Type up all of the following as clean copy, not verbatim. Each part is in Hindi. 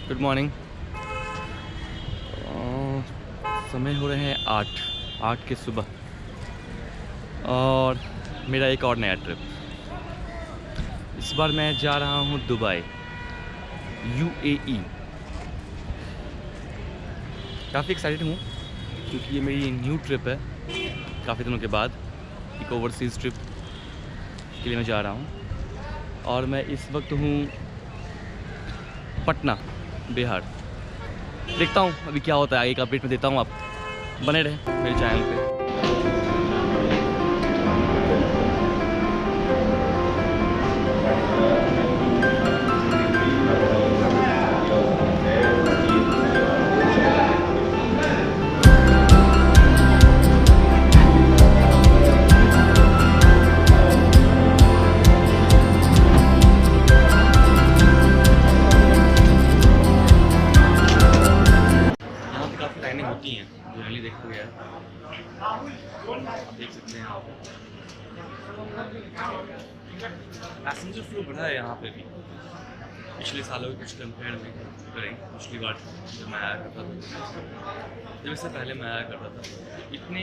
Good morning. समय हो रहे हैं 8 के सुबह और मेरा एक और नया ट्रिप। इस बार मैं जा रहा हूँ दुबई, UAE। काफ़ी एक्साइटेड हूँ क्योंकि ये मेरी न्यू ट्रिप है। काफ़ी दिनों के बाद एक ओवरसीज़ ट्रिप के लिए मैं जा रहा हूँ और मैं इस वक्त हूँ पटना, बिहार। देखता हूँ अभी क्या होता है, आगे का अपडेट मैं देता हूँ। आप बने रहें मेरे चैनल पे। यहाँ पे काफ़ी लाइनें होती हैं, जनरली देखा गया है। आप देख सकते हैं, आप पैसेंजर फ्लो बढ़ा है यहाँ पे भी पिछले सालों के कुछ कंपेयर में करें। पिछली बार जब मैं आया करता था, जब इससे पहले मैं आया करता था, इतने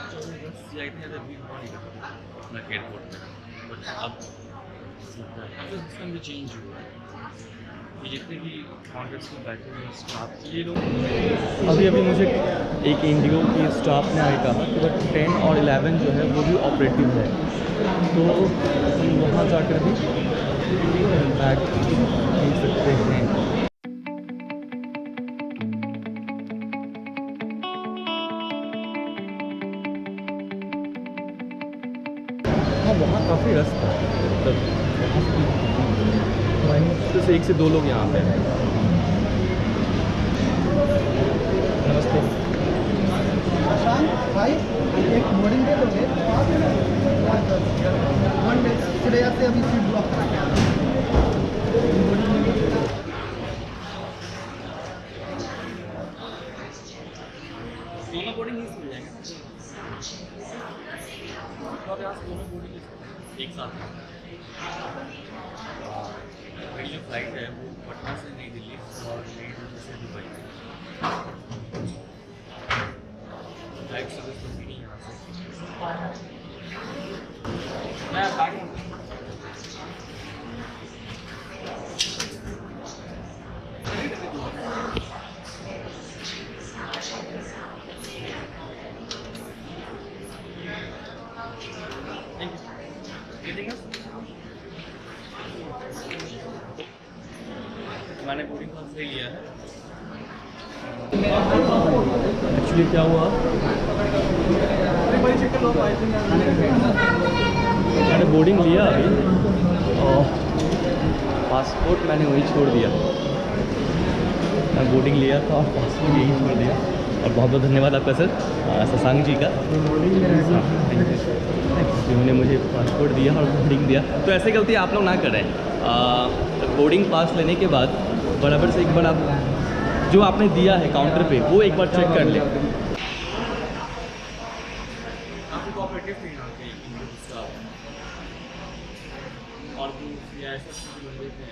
बस या इतने ज़्यादा भीड़ हुआ नहीं करता था अपना एयरपोर्ट में। बट अब सिस्टम भी चेंज हुआ है। ये जितने भी काउंटर्स में बैठे हुए स्टाफ, ये लोग अभी मुझे एक इंडिगो की स्टाफ ने आके कहा कि बट 10 और 11 जो है वो भी ऑपरेटिव है, तो हम वहाँ जाकर भी बैग ले सकते हैं। हाँ, वहाँ काफ़ी रस था, मतलब मुश्किल से 1 से 2 लोग यहाँ पे हैं। नमस्ते भाई, एक बोर्डिंग दे दोगे? श्रेया से अभी सीट ब्लॉक करा के आ रहा हूँ। दोनों बोर्डिंग ही मिल जाएंगे और यहाँ से दोनों बोर्डिंग एक साथ। मेरी जो फ्लाइट है वो पटना से नई दिल्ली और नई दिल्ली से दुबई। फ्लाइट सर्विस तो भी नहीं यहाँ से। मैं बैग मैंने बोर्डिंग पास ले लिया है। एक्चुअली क्या हुआ, मैंने बोर्डिंग लिया अभी और पासपोर्ट मैंने वहीं छोड़ दिया। मैं बोर्डिंग लिया था और पासपोर्ट यहीं छोड़ दिया। और बहुत बहुत धन्यवाद आपका सर, शशांक जी का। उन्होंने मुझे पासपोर्ट दिया और बोर्डिंग दिया। तो ऐसे गलती आप लोग ना करें। बोर्डिंग पास लेने के बाद बराबर से एक बार आप जो आपने दिया है काउंटर पे वो एक बार चेक कर लें। काफ़ी कोऑपरेटिव थे यहाँ के स्टाफ और ऐसे बंदे थे,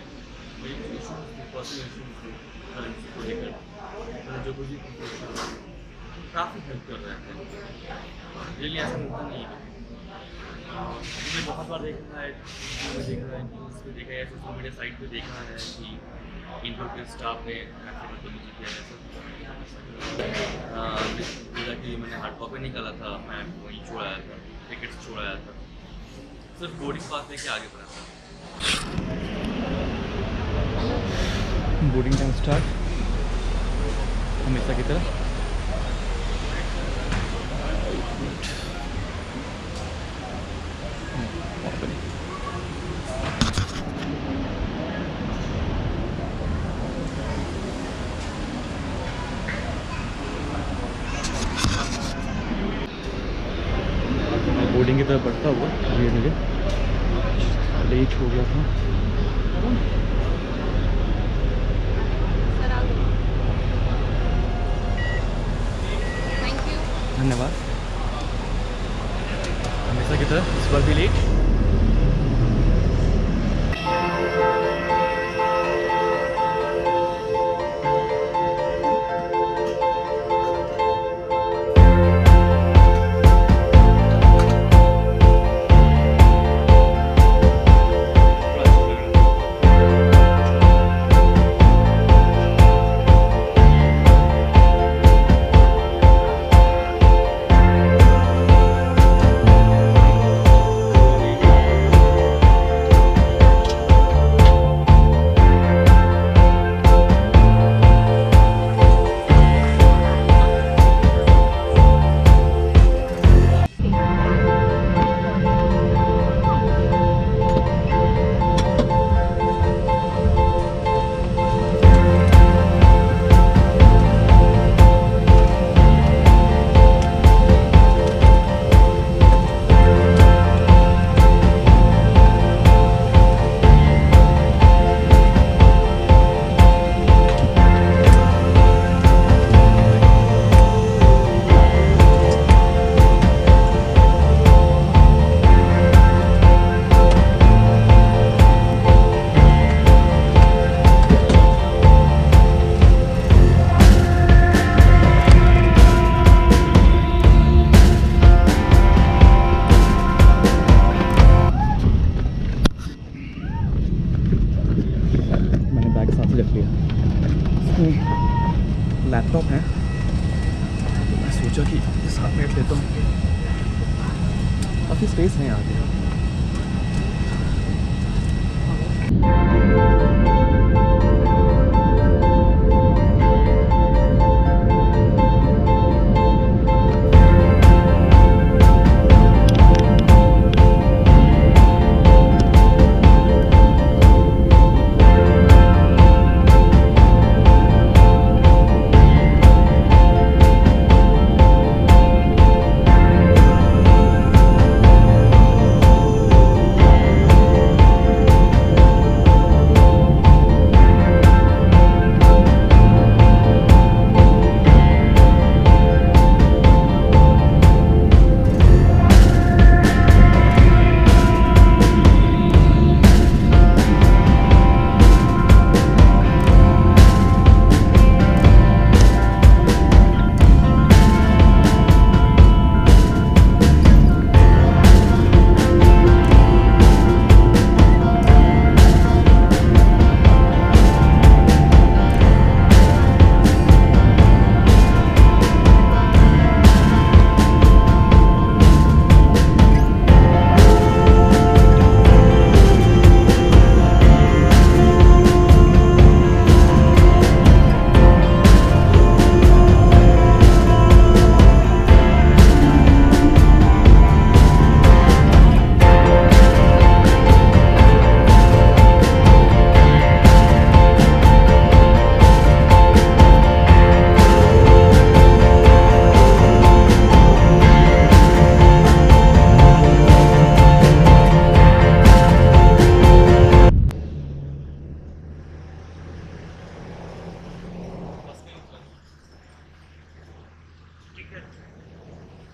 मेरी इशूज़ थे, पर्सनल इशूज़ थे करेंसी को लेकर, जो कुछ भी काफ़ी हेल्प कर रहे थे। रियली ऐसा होता नहीं है। मैंने बहुत बार देखा है, न्यूज़ पे देखा है, सोशल मीडिया साइट पे देखा है कि इनको के स्टाफ ने ऐसे बदतमीजी किया है। जैसा कि मैंने हार्ड कॉपी निकाला था, मैं वहीं छोड़ाया था, टिकट्स छोड़ाया था, सिर्फ बोर्डिंग पास लेके आगे बढ़ा था। बोर्डिंग टाइम स्टार्ट हमेशा की तरह। बोर्डिंग की तरफ बढ़ता हुआ धीरे धीरे लेट हो गया था। धन्यवाद। हमेशा की तरह इस बार भी लेट। लैपटॉप है, तो मैं सोचा कि ये 7 मिनट लेता हूँ, काफ़ी स्पेस है यहाँ पे।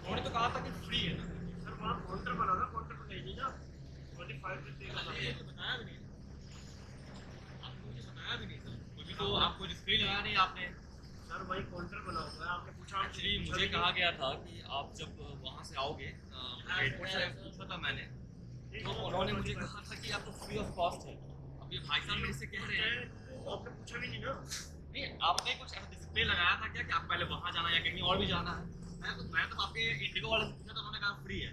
उन्होंने तो कहा था कि फ्री है ना सर, वहाँ काउंटर बना ना, काउंटर पर नहीं ना 25 रुपये का ये तो बताया भी नहीं, आपने मुझे बताया भी नहीं सर, क्योंकि तो आपको डिस्प्ले लगाया नहीं आपने। सर, वही काउंटर बना हुआ है, आपने पूछा। एक्चुअली मुझे कहा गया था कि आप जब वहाँ से आओगे, पूछा था मैंने, तो उन्होंने मुझे कहा था कि आपको फ्री ऑफ कॉस्ट है। अब ये भाई साहब मेरे से कह रहे हैं, आपने पूछा भी नहीं ना। नहीं आपने कुछ ऐसा डिस्प्ले लगाया था क्या कि आप पहले वहाँ जाना या कहीं और भी जाना है? मैं तो आपके इंडिगो वाले से पूछा तो उन्होंने कहा फ्री है।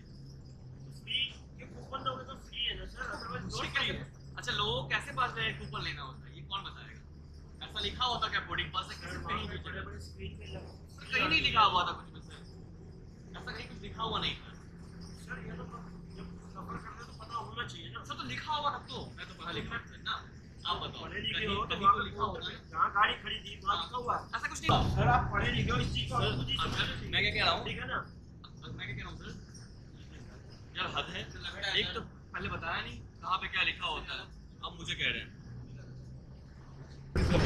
फ्री ये कूपन दोगे तो फ्री है ना सर, अदरवाइज फ्री फ्री है। अच्छा, लोगों कैसे पास में कूपन लेना होता है, ये कौन बताएगा? ऐसा लिखा होता क्या बोर्डिंग पास है किसी कहीं भी? बड़े बड़े स्क्रीन पे लगा कहीं नहीं लिखा हुआ था कुछ भी सर, ऐसा कहीं कुछ लिखा हुआ नहीं था सर। ये तो जब सफर करते तो पता होना चाहिए ना सर। तो लिखा हुआ था, तो मैं तो पढ़ा लिखा था ना। आप बताओ, पढ़े लिखे कहीं हो तो कहीं वहाँ तो पे लिखा होता है। जहाँ गाड़ी खरीदी वहाँ लिखा हुआ है। ऐसा कुछ नहीं सर, आप पढ़े लिखे हो, इस चीज को आपको खुद ही समझना चाहिए। मैं क्या कह रहा हूँ, ठीक है ना। मैं क्या कह रहा हूँ सर, यार हद है। एक तो पहले बताया नहीं कहाँ पे क्या लिखा होता है, अब मुझे कह रहे हैं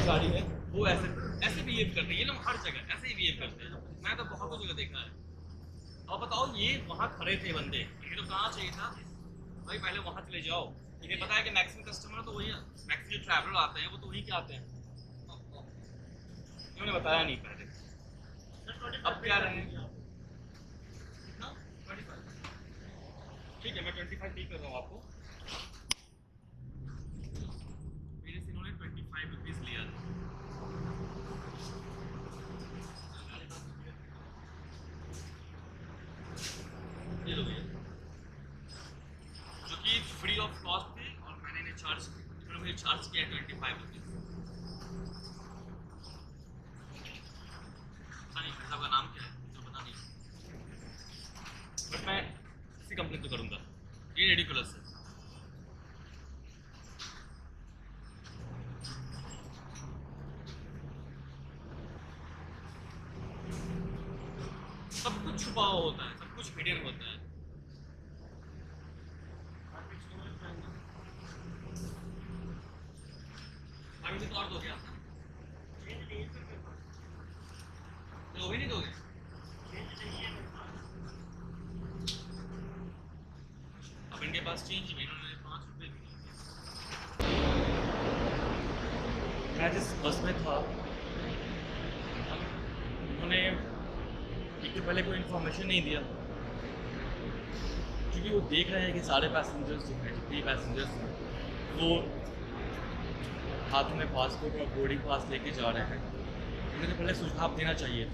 गाड़ी है वो ऐसे ऐसे बिहेव करते हैं। ये लोग हर जगह ऐसे ही बिहेव करते हैं, मैं तो बहुत जगह देखा है। अब बताओ, ये वहाँ खड़े थे बंदे, ये तो कहाँ चाहिए था भाई, पहले वहाँ चले जाओ। इन्हें पता है कि मैक्सिमम कस्टमर तो वही, मैक्सिमम जो ट्रैवलर आते हैं वो तो वही के आते हैं। इन्होंने बताया नहीं पहले, अब क्या रहे हैं कितना 25। ठीक है, मैं 25 पे कर रहा हूँ आपको। मेरे से इन्होंने 25 रुपीज़ लिया था। ये लो भैया, जो कि फ्री ऑफ कॉस्ट थे और मैंने इन्हें चार्ज, इन्होंने मुझे चार्ज किया 25 रुपीज़। पता नहीं भाई साहब का नाम क्या है, मुझे पता नहीं, बट मैं इसी कंप्लेन तो करूँगा, ये रेडिकुलस है। सब कुछ छुपा हुआ होता है, सब कुछ हिडन होता है। अभी तो और दोगे आप, तो भी नहीं दोगे? अब इनके पास चेंज भी, इन्होंने 5 रुपये भी नहीं दिए। मैं जिस बस में था, उन्होंने एक तो पहले कोई इन्फॉर्मेशन नहीं दिया, क्योंकि वो देख रहे हैं कि सारे पैसेंजर्स जो हैं, जितने पैसेंजर्स हैं वो हाथ में पासपोर्ट और बोर्डिंग पास लेके जा रहे हैं, मुझे पहले सुझाव देना चाहिए था,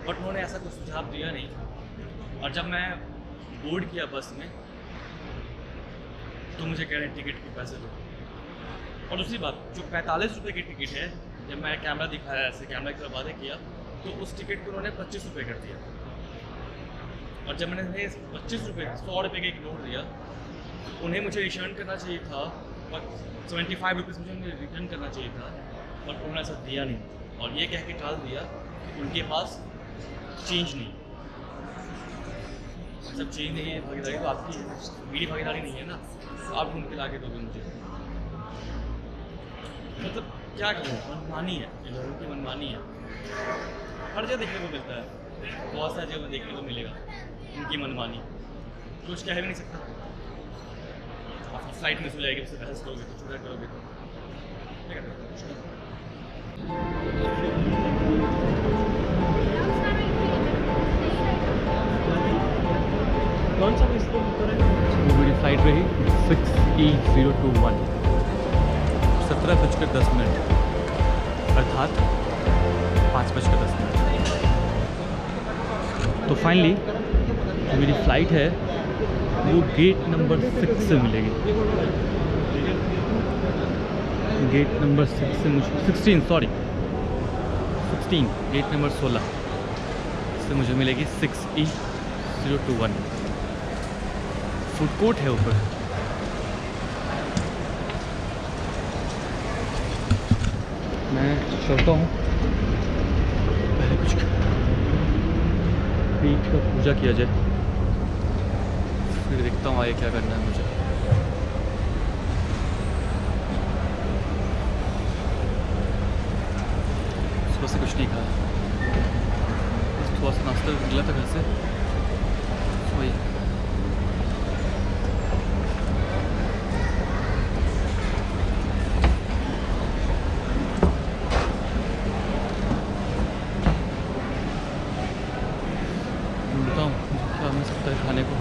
बट उन्होंने ऐसा कोई सुझाव दिया नहीं। और जब मैं बोर्ड किया बस में तो मुझे कह रहे हैं टिकट के पैसे दो। और दूसरी बात, जो 45 रुपये की टिकट है, जब मैं कैमरा दिखाया ऐसे कैमरा की तरफ वादे किया तो उस टिकट को उन्होंने 25 रुपये कर दिया। और जब मैंने 25 रुपये 100 रुपये का एक नोट दिया, उन्हें मुझे रिटर्न करना चाहिए था और 75 रुपीज़ मुझे उन्हें रिटर्न करना चाहिए था, बट उन्होंने ऐसा दिया नहीं। और ये कह के टाल दिया कि उनके पास चेंज नहीं। सब चेंज नहीं है, भागीदारी तो आपकी है, मेरी भागीदारी नहीं है ना, तो आप ढूंढ के ला के दोगे मुझे। मतलब क्या कहूँ, मनमानी है, इन लोगों की मनमानी है। हर जगह देखने को मिलता है, बहुत सारी जगह देखने को मिलेगा उनकी मनमानी। कुछ कह भी नहीं सकता। आपकी फ्लाइट मिस हो जाएगी, उससे बहस करोगे तो चुरा करोगे तो क्या करते हो? कौन सा इसको वो मेरी फ़्लाइट रही 6E021 17:10 अर्थात 5:10। तो फाइनली जो मेरी फ़्लाइट है वो गेट नंबर 6 से मिलेगी। गेट नंबर 6 से मुझे 16 गेट नंबर 16 से मुझे मिलेगी 6E021। फूड कोर्ट है ऊपर। मैं चलता हूँ, पहले कुछ पीठ का पूजा किया जाए, फिर देखता हूँ आगे क्या करना है मुझे। सुबह से कुछ नहीं खाया, थोड़ा सा नाश्ता निकला था घर से, वही। क्या मिल सकता है खाने को?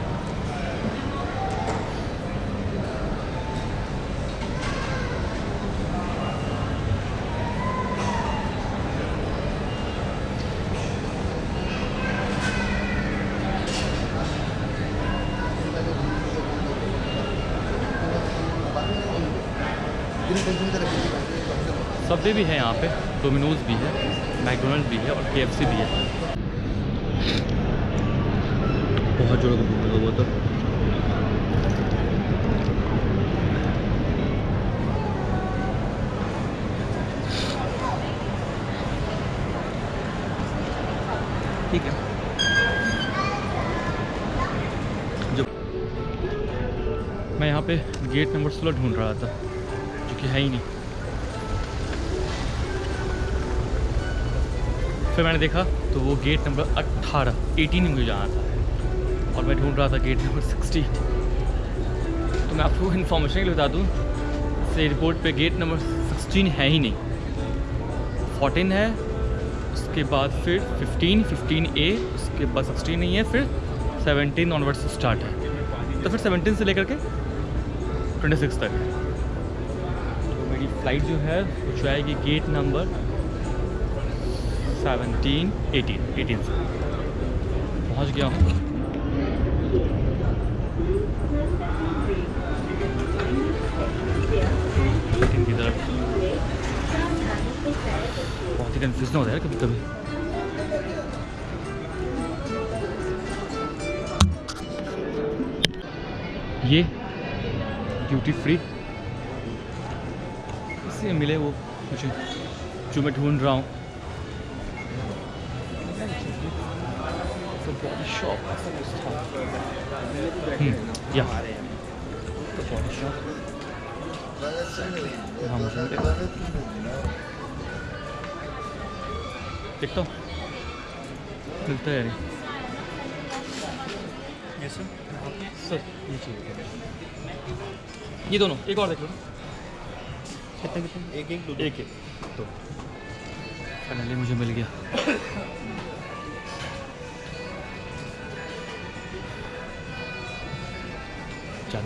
सबवे भी है यहाँ पे, डोमिनोज भी है, मैकडोनल्ड भी है और KFC भी है। बहुत जोरों का भूख लगा हुआ था। ठीक है, जब मैं यहाँ पे गेट नंबर 16 ढूंढ रहा था, जो कि है ही नहीं। फिर मैंने देखा तो वो गेट नंबर 18 मुझे जाना था और मैं ढूंढ रहा था गेट नंबर 16। तो मैं आपको इन्फॉर्मेशन के लिए बता दूँ, से एयरपोर्ट पे गेट नंबर 16 है ही नहीं। 14 है, उसके बाद फिर 15A, उसके बाद 16 नहीं है, फिर 17 ऑनवर्ड्स स्टार्ट है। तो फिर 17 से लेकर के 26 तक। तो मेरी फ़्लाइट जो है वो जाएगी गेट नंबर 18 से। पहुंच गया हूँ। की तरफ बहुत ही कन्फ्यूज़न होता है कभी कभी। ये ड्यूटी फ्री इससे मिले वो मुझे जो मैं ढूंढ रहा हूँ। बॉडी शॉप या तो बॉडी शॉप हाँ मुझे देखता हूँ मिलता है नहीं। सर ये चाहिए, ये दोनों एक और देख लो। कितने कितने? एक तो फाइनली मुझे मिल गया। $4।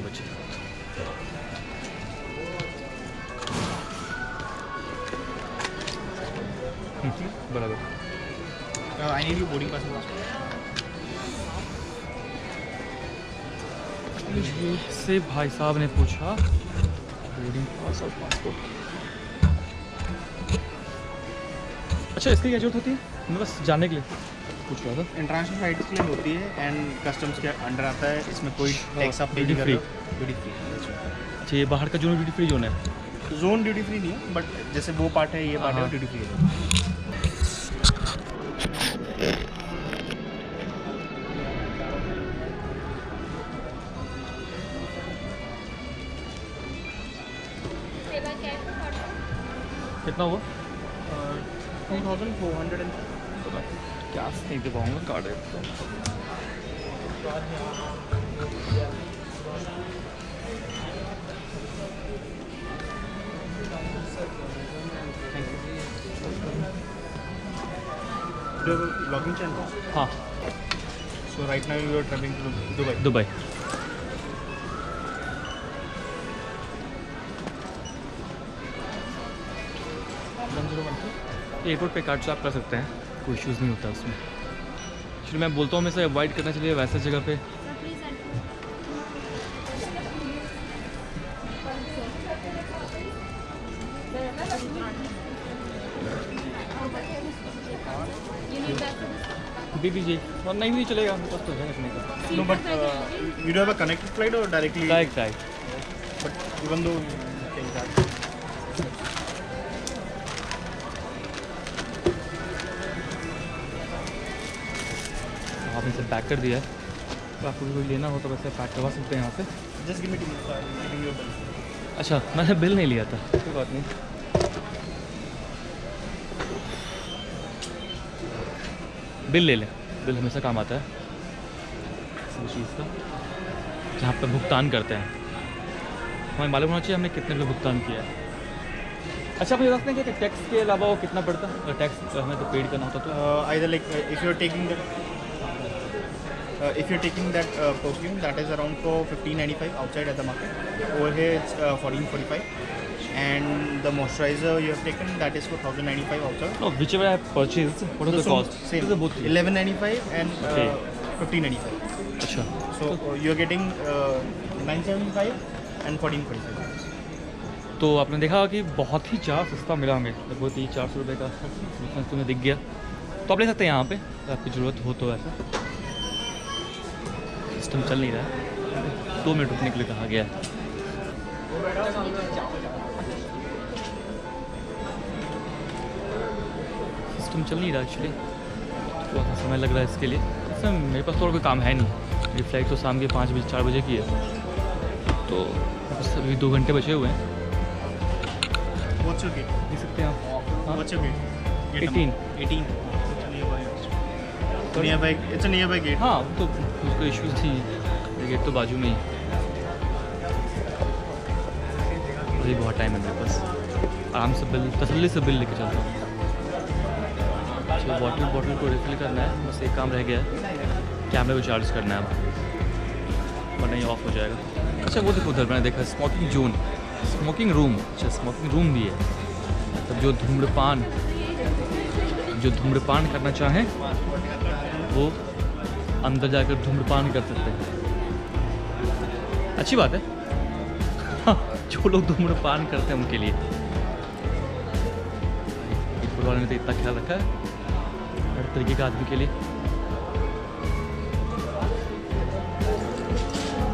बराबर। I need you boarding pass. से भाई साहब ने पूछा बोर्डिंग पास और पासपोर्ट। अच्छा, इसकी क्या जरूरत होती है? मैं बस जानने के लिए पूछ रहा था। इंटरनेशनल फ्लाइट्स के लिए होती है एंड कस्टम्स के अंडर आता है, इसमें कोई टैक्स आप पे नहीं कर रहे हो। Duty free. अच्छा, ये बाहर का जोन ड्यूटी फ्री जोन है। जोन ड्यूटी फ्री नहीं है, बट जैसे वो पार्ट है, ये पार्ट है, ड्यूटी फ्री है। कितना हुआ? 2400 क्या नहीं दे पाऊँगा कार्ड है तो। Vlogging channel. हाँ, so right now you are travelling to Dubai. Dubai. Airport पे कार्ड से आप कर सकते हैं, कोई इश्यूज़ नहीं होता उसमें। एक्चुअली मैं बोलता हूँ मैं से अवॉइड करना चाहिए वैसे जगह पे। दे दीजिए, और नहीं भी चलेगा, मेरे पास तो है रखने का। No but you do have a connected flight or directly? Direct. But even though आपने इसे पैक कर दिया है, तो आपको भी कोई लेना हो तो वैसे पैक करवा सकते हैं यहाँ से। Just give me giving your bill. अच्छा, मैंने बिल नहीं लिया था, कोई बात नहीं। बिल ले लें, बिल हमेशा काम आता है किसी चीज़ का, जहाँ पर भुगतान करते हैं हमें मालूम होना चाहिए हमने कितने रुपये भुगतान किया है। अच्छा, मुझे रखते हैं कि टैक्स के अलावा वो कितना पड़ता है? अगर टैक्स हमें तो पेड करना होता तो either like if you're taking that perfume, that is around for 15.95 outside at the market. Over here it's 14.45, and the moisturizer you have taken, that is for 1,095 outside. no, whichever I have purchased, what is the cost? Same. These are both 11.95 and Okay. 15.95. अच्छा, So you're getting 975 and 14.45. तो आपने देखा कि बहुत ही ज़्यादा सस्ता मिला हमें, लगभग 300-400 रुपये का डिफरेंस तुम्हें दिख गया। तो आप ले सकते हैं यहाँ पे, आपकी ज़रूरत हो तो। ऐसा सिस्टम चल नहीं रहा है, 2 मिनट रुकने के लिए कहा गया है। सिस्टम चल नहीं रहा एक्चुअली, थोड़ा सा समय लग रहा है इसके लिए। इसमें मेरे पास तो और कोई काम है नहीं, मेरी फ्लाइट तो शाम के 5 बजे 4 बजे की है, तो बस अभी 2 घंटे बचे हुए हैं। What's your gate? देख सकते हैं आप। हाँ? What's your gate? Gate 18. number? 18. Nearby. It's a nearby gate. हाँ, तो उसको इश्यूज थी, गेट तो बाजू में ही। अभी बहुत टाइम है मेरे पास, आराम से बिल, तसल्ली से बिल लेके चलता हूँ। तो बॉटल को रिफिल करना है, बस एक काम रह गया है, कैमरे को चार्ज करना है अब, वरना ये ऑफ हो जाएगा। अच्छा, वो देखो उधर मैंने देखा स्मोकिंग जोन, स्मोकिंग रूम। अच्छा, स्मोकिंग रूम भी है, मतलब जो धूम्रपान करना चाहें वो अंदर जाकर धूम्रपान कर सकते हैं। अच्छी बात है। हाँ, जो लोग धूम्रपान करते हैं उनके लिए। ऊपर वाले ने तो इतना ख्याल रखा है हर तरीके का आदमी के लिए।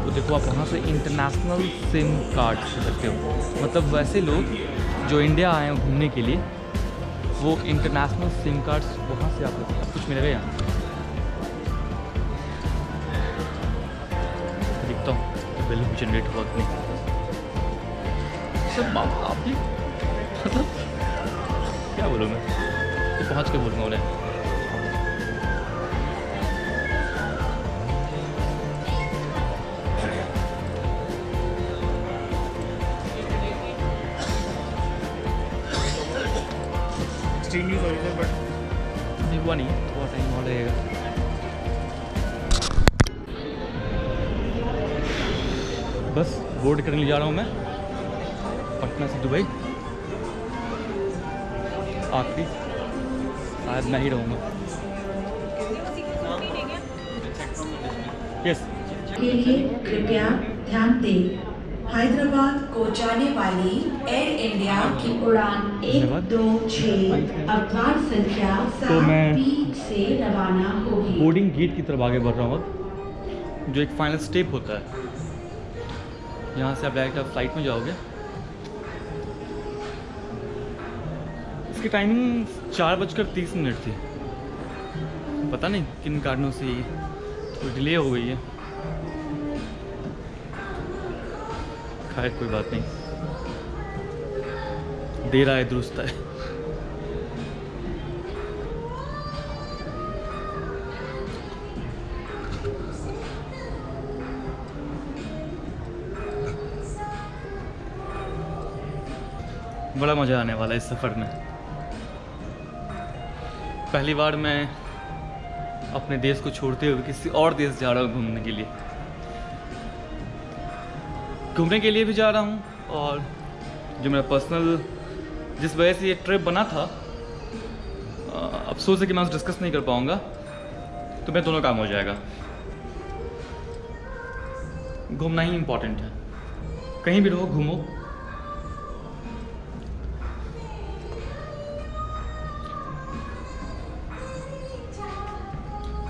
तो देखो, आप वहाँ से इंटरनेशनल सिम कार्ड ले सकते हो, मतलब वैसे लोग जो इंडिया आए हैं घूमने के लिए, वो इंटरनेशनल सिम कार्ड्स वहाँ से आप ले सकते हैं। कुछ मिलेगा यहाँ, देखता हूँ बिल भी जनरेट हुआ कि नहीं। सब आप भी, मतलब क्या बोलूँ मैं, तो पहुँच के बोलूँगा उन्हें। Extremely sorry sir, but नहीं हुआ नहीं, थोड़ा टाइम और लगेगा। बस बोर्ड करने जा रहा हूँ मैं, पटना से दुबई, आखिरी शायद मैं ही रहूँगा। यस के लिए कृपया ध्यान दें। हैदराबाद को जाने वाली एयर इंडिया की उड़ान धन्यवाद। 126 अवतार संख्या तो मैं 7 से रवाना होगी। बोर्डिंग गेट की तरफ आगे बढ़ रहा हूँ अब, जो एक फाइनल स्टेप होता है। यहाँ से आप डायरेक्ट आप फ्लाइट में जाओगे। इसकी टाइमिंग 4:30 थी। पता नहीं किन कारणों से थोड़ी डिले हो गई है। खैर कोई बात नहीं, देर आए दुरुस्त है। बड़ा मज़ा आने वाला है इस सफ़र में। पहली बार मैं अपने देश को छोड़ते हुए किसी और देश जा रहा हूँ घूमने के लिए। घूमने के लिए भी जा रहा हूँ, और जो मेरा पर्सनल जिस वजह से ये ट्रिप बना था, अफसोस है कि मैं उसे डिस्कस नहीं कर पाऊँगा, तो मैं दोनों काम हो जाएगा। घूमना ही इम्पोर्टेंट है, कहीं भी रहो घूमो।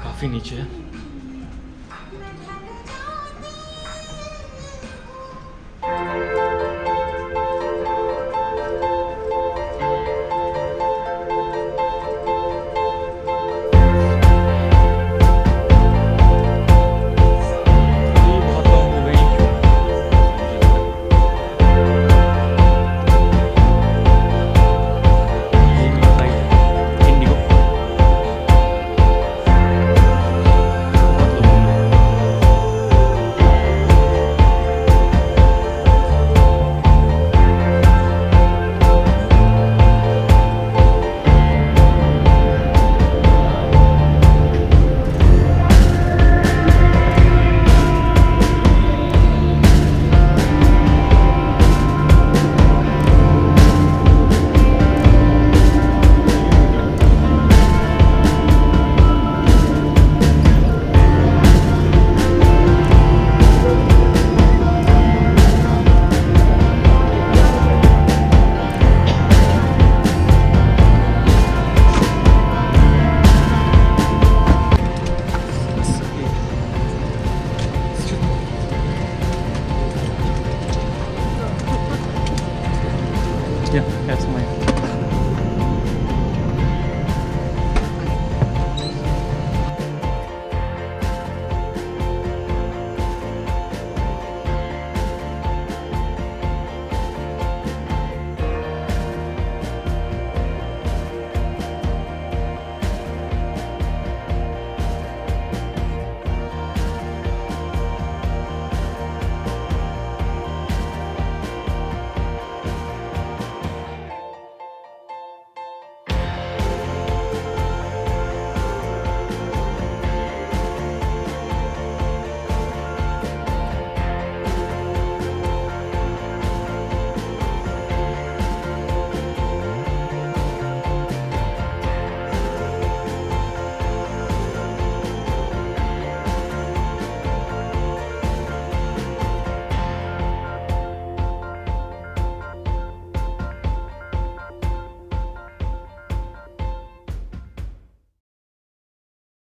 काफ़ी नीचे है। Yeah, that's mine.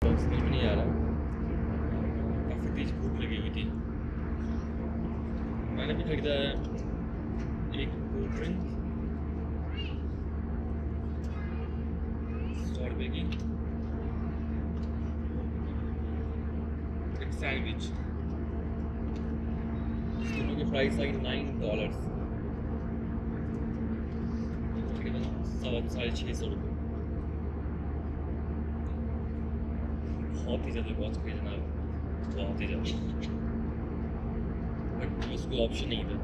समझ में नहीं आ रहा, काफ़ी तेज भूख लगी हुई थी। मैंने भी खरीदा है एक कोल्ड ड्रिंक, 100 रुपये की, एक सैंडविच। दोनों की प्राइस आई $9, तकरीबन 650 रुपये। बहुत ही ज़्यादा कॉस्ट पे जनाब, बहुत ही ज़्यादा। बट उसको ऑप्शन नहीं था,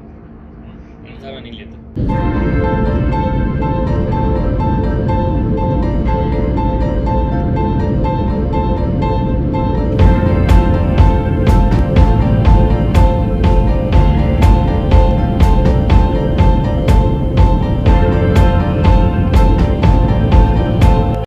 अन्यथा मैं नहीं लेता।